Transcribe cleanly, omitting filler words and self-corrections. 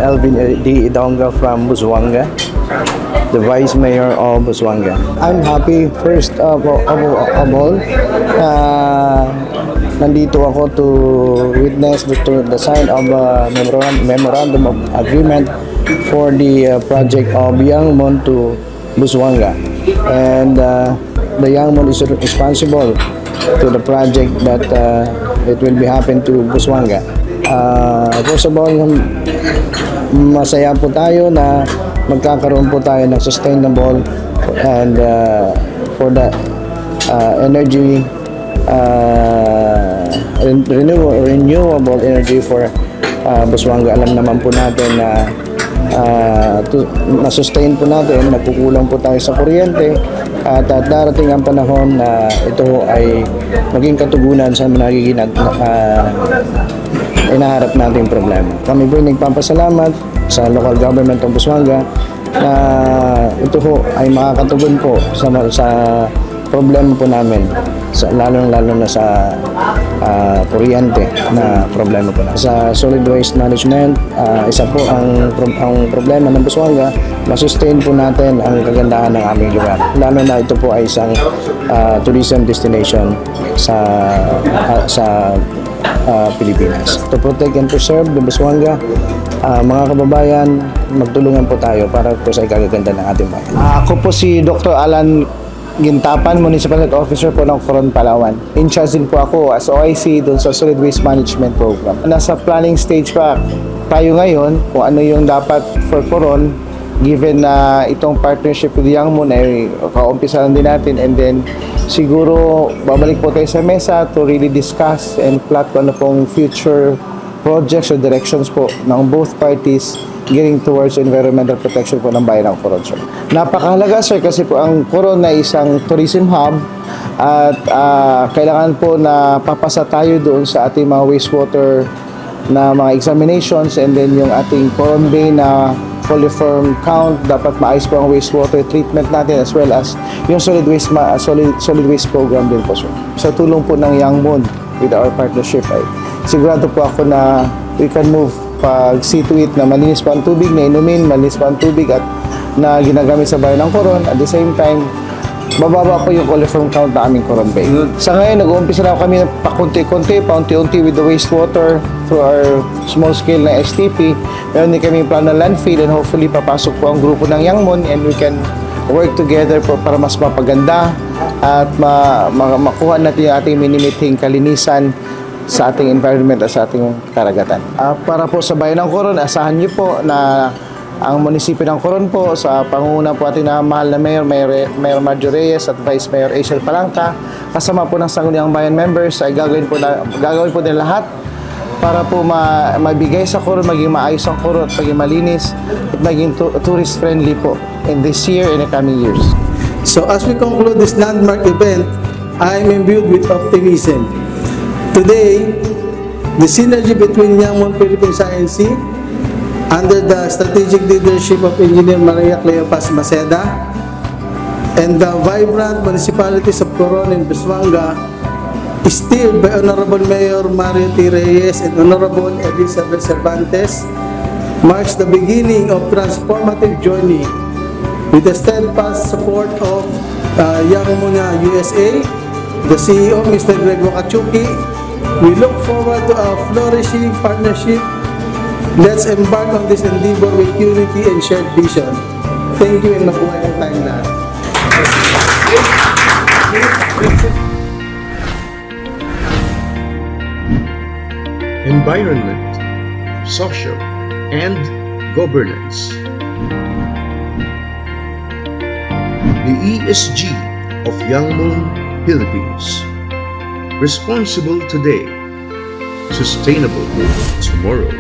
Elvin D. Idonga from Busuanga, the Vice Mayor of Busuanga. I'm happy, first of all, nandito ako to witness the sign of a memorandum of agreement for the project of Yangmon to Busuanga. And the Yangmon is responsible to the project that it will be happen to Busuanga. First of all, masaya po tayo na magkakaroon po tayo ng sustainable and for the energy renewable energy for Busuanga. Alam naman po natin na na-sustain po natin, nagkukulang po tayo sa kuryente at darating ang panahon na ito ay maging katugunan sa nagiging inaharap nating problema. Kami po nagpapasalamat sa local government ng Busuanga na ito po ay makakatugon po sa problema po namin, lalo na sa kuryente na problema po namin. Sa solid waste management, isa po ang problema ng Busuanga, masustain po natin ang kagandahan ng aming lugar. Lalo na ito po ay isang tourism destination sa Pilipinas. To protect and preserve the Busuanga, mga kababayan, magtulungan po tayo para po sa ikagaganda ng ating bayan. Ako po si Dr. Alan Gintapan, Municipal Health Officer po ng Coron, Palawan. In charge din po ako as OIC doon sa Solid Waste Management Program. Nasa planning stage pa tayo ngayon kung ano yung dapat for Coron, given na itong partnership with Yangmon ay kaumpisa lang din natin, and then siguro babalik po tayo sa mesa to really discuss and plot kung ano pong future projects or directions po ng both parties getting towards environmental protection po ng bayan ng Coron, sir. Napakahalaga, sir, kasi po ang Coron na isang tourism hub at kailangan po na papasa tayo doon sa ating mga wastewater na mga examinations, and then yung ating Coron Bay na coliform count, dapat maayos po ang wastewater treatment natin as well as yung solid waste program din po, sir. Sa tulong po ng Yangmon with our partnership ay sigurado po ako na we can move pag see to it na malinis pa ang tubig na inumin, malinis pa ang tubig at na ginagamit sa bayan ng Coron. At the same time, bababa po yung coliform count na aming Coron Bay. Sa ngayon, nag-uumpisa na kami pakunti-kunti, paunti-unti with the wastewater through our small scale na STP. Meron din kami plano ng landfill, and hopefully papasok po ang grupo ng Yangmon and we can work together po para mas mapaganda at makuha natin yung ating minimiting kalinisan sa ating environment at sa ating karagatan. Para po sa bayan ng Coron, asahan niyo po na ang munisipyo ng Coron po sa pangunguna po ating mahal na Mayor Marjo Reyes at Vice Mayor Asiel Palangka, kasama po ng sangguniang bayan members, ay gagawin po nila lahat para po mabigay sa Coron, maging maayos ang Coron at maging malinis at maging tourist friendly po in this year and the coming years. So as we conclude this landmark event, I am imbued with optimism. Today, the synergy between Yangmon Philippines INC under the strategic leadership of Engineer Maria Cleopas Maceda and the vibrant municipalities of Coron and Busuanga, steered by Honorable Mayor Mario T. Reyes and Honorable Elizabeth Cervantes, marks the beginning of transformative journey with the steadfast support of Yangmon USA, the CEO, Mr. Greg Wakachuki. We look forward to a flourishing partnership. Let's embark on this endeavor with unity and shared vision. Thank you and nakuha yung time lahat. Environment, social, and governance. The ESG of Yangmon, Philippines. Responsible today, sustainable tomorrow.